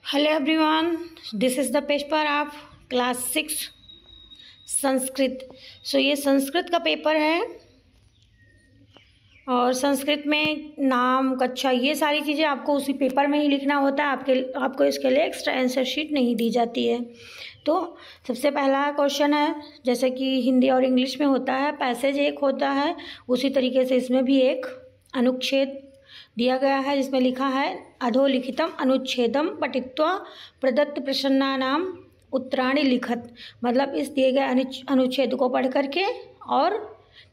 Hello everyone, this is the paper of class 6 Sanskrit. ये संस्कृत का paper है और संस्कृत में नाम, कक्षा, ये सारी चीज़ें आपको उसी पेपर में ही लिखना होता है। आपको इसके लिए एक्स्ट्रा आंसर शीट नहीं दी जाती है। तो सबसे पहला क्वेश्चन है, जैसे कि हिंदी और इंग्लिश में होता है पैसेज एक होता है, उसी तरीके से इसमें भी एक अनुच्छेद दिया गया है जिसमें लिखा है अधोलिखितम अनुच्छेदम पठित्वा प्रदत्त प्रश्नानाम उत्तराणि लिखत। मतलब इस दिए गए अनुच्छेद को पढ़ करके और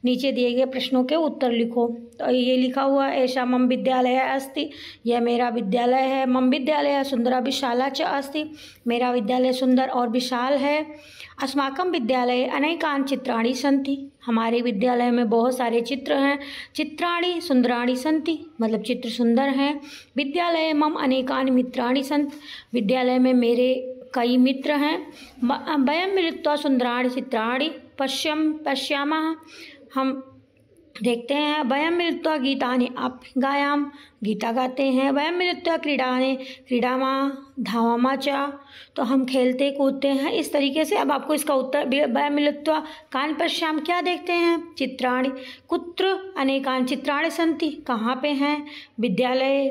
नीचे दिए गए प्रश्नों के उत्तर लिखो। तो ये लिखा हुआ ऐसा मम विद्यालय अस्ति, यह मेरा विद्यालय है। मम विद्यालय सुंदरा विशाला च अस्ति, मेरा विद्यालय सुंदर और विशाल है। अस्माकं विद्यालये अनेकानि चित्राणि सन्ति, हमारे विद्यालय में बहुत सारे चित्र हैं। चित्राणि सुंदराणि सन्ति, मतलब चित्र सुंदर हैं। विद्यालये मम अनेकानि मित्राणि सन्ति, विद्यालय में मेरे कई मित्र हैं। वयं मिलित्वा सुंदराणि चित्राणि पश्यामः, हम देखते हैं। वयं मिलित्वा गीतानि गायाम, गीता गाते हैं। वयं मिलित्वा क्रीडामः धावामः च, तो हम खेलते कूदते हैं। इस तरीके से अब आपको इसका उत्तर, वयं मिलित्वा कानि पश्यामः, क्या देखते हैं? चित्राणि। कुत्र अनेकानि चित्राणि सन्ति, कहाँ पे हैं? विद्यालये।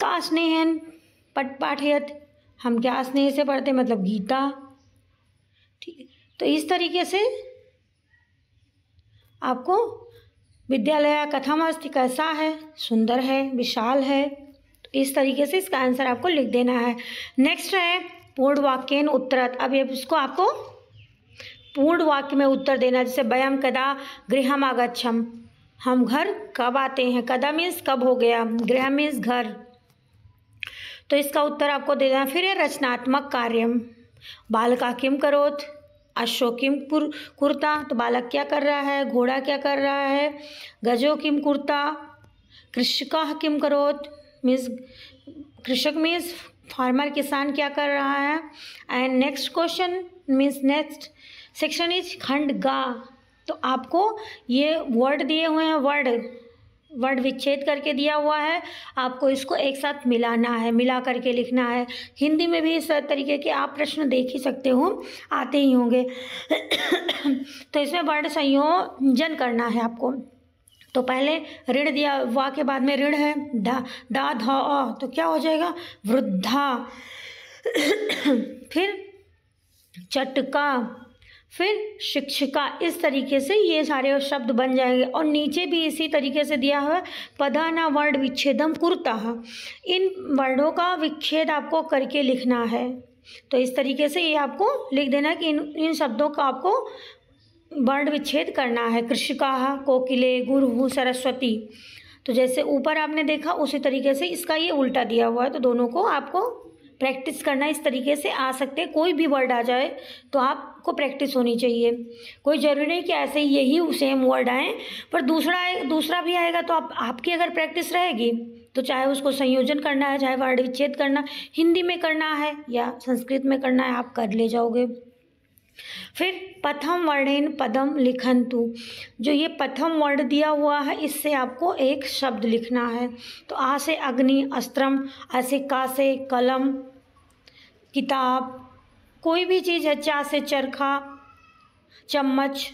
का स्नेहेन पाठयति, हम क्या स्नेह से पढ़ते, मतलब गीता। ठीक है, तो इस तरीके से आपको विद्यालय कथम अस्ति, कैसा है? सुंदर है, विशाल है। तो इस तरीके से इसका आंसर आपको लिख देना है। नेक्स्ट है पूर्ण वाक्येन उत्तरत। अब ये इसको आपको पूर्ण वाक्य में उत्तर देना, जैसे वयम कदा गृहम आगच्छम, हम घर कब आते हैं। कदा मीन्स कब हो गया, गृह मीन्स घर। तो इसका उत्तर आपको दे देना। फिर है रचनात्मक कार्यम। बालका किम करोत, अश्व किम कुर्ता, तो बालक क्या कर रहा है, घोड़ा क्या कर रहा है। गजो किम कुर्ता, कृषकः किम करोत, मीन्स कृषक मीन्स फार्मर, किसान क्या कर रहा है। And next question means next section is खंड गा। तो आपको ये वर्ड दिए हुए हैं, वर्ड विच्छेद करके दिया हुआ है, आपको इसको एक साथ मिलाना है, मिला करके लिखना है। हिंदी में भी इस तरीके के आप प्रश्न देख ही सकते हो, आते ही होंगे। तो इसमें वर्ड संयोजन करना है आपको। तो पहले ऋण दिया हुआ के बाद में ऋण है, दा ध अ, तो क्या हो जाएगा, वृद्धा। फिर चटका, फिर शिक्षिका। इस तरीके से ये सारे शब्द बन जाएंगे। और नीचे भी इसी तरीके से दिया हुआ है पदाना वर्ण विच्छेदम कुरुतः, इन वर्णों का विच्छेद आपको करके लिखना है। तो इस तरीके से ये आपको लिख देना कि इन शब्दों का आपको वर्ण विच्छेद करना है। कृषिका, कोकिले, गुरु, सरस्वती। तो जैसे ऊपर आपने देखा उसी तरीके से इसका ये उल्टा दिया हुआ है, तो दोनों को आपको प्रैक्टिस करना। इस तरीके से आ सकते हैं, कोई भी वर्ड आ जाए तो आपको प्रैक्टिस होनी चाहिए। कोई ज़रूरी नहीं कि ऐसे ही यही सेम वर्ड आए, पर दूसरा भी आएगा। तो आपकी अगर प्रैक्टिस रहेगी तो चाहे उसको संयोजन करना है, चाहे वर्ड विच्छेद करना, हिंदी में करना है या संस्कृत में करना है, आप कर ले जाओगे। फिर प्रथम वर्णेन पदम लिखन्तु, जो ये प्रथम वर्ण दिया हुआ है इससे आपको एक शब्द लिखना है। तो आ से अग्नि, अस्त्रम, आ से का से कलम, किताब, कोई भी चीज़ है। चा से चरखा, चम्मच,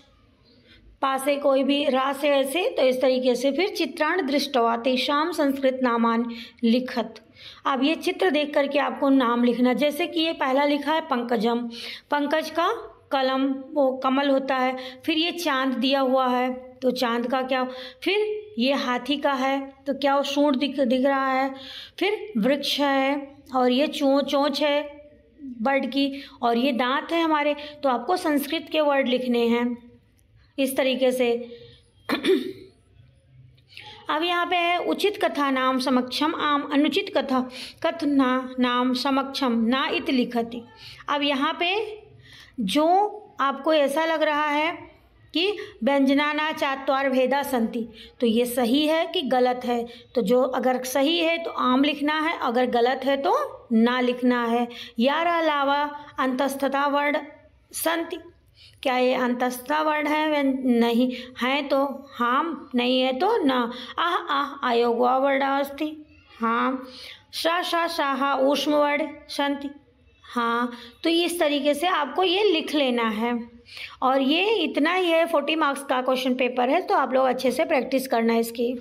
पा से कोई भी, रा से ऐसे। तो इस तरीके से फिर चित्राण दृष्टवा तेषाम संस्कृत नामान लिखत। अब ये चित्र देख करके आपको नाम लिखना। जैसे कि ये पहला लिखा है पंकजम, पंकज का कलम, वो कमल होता है। फिर ये चांद दिया हुआ है, तो चांद का क्या। फिर ये हाथी का है, तो क्या वो सूंड दिख रहा है। फिर वृक्ष है, और ये चोंच है बर्ड की, और ये दांत है हमारे। तो आपको संस्कृत के वर्ड लिखने हैं इस तरीके से। अब यहाँ पे है उचित कथा नाम समक्षम आम, अनुचित कथना नाम समक्षम ना इत लिखति। अब यहाँ पे जो आपको ऐसा लग रहा है कि व्यंजनाना चात्वार भेदा संति, तो ये सही है कि गलत है। तो जो अगर सही है तो आम लिखना है, अगर गलत है तो ना लिखना है। यार अलावा अंतस्थता वर्ण संति, क्या ये अंतस्था वर्ण है? नहीं है तो हाम, नहीं है तो न। आह आह अयोगवा वर्ण अस्ति, हाँ। शा शा शाहा ऊष्म वर्ण संति। हाँ, तो इस तरीके से आपको ये लिख लेना है। और ये इतना ही है, 40 मार्क्स का क्वेश्चन पेपर है, तो आप लोग अच्छे से प्रैक्टिस करना है इसकी।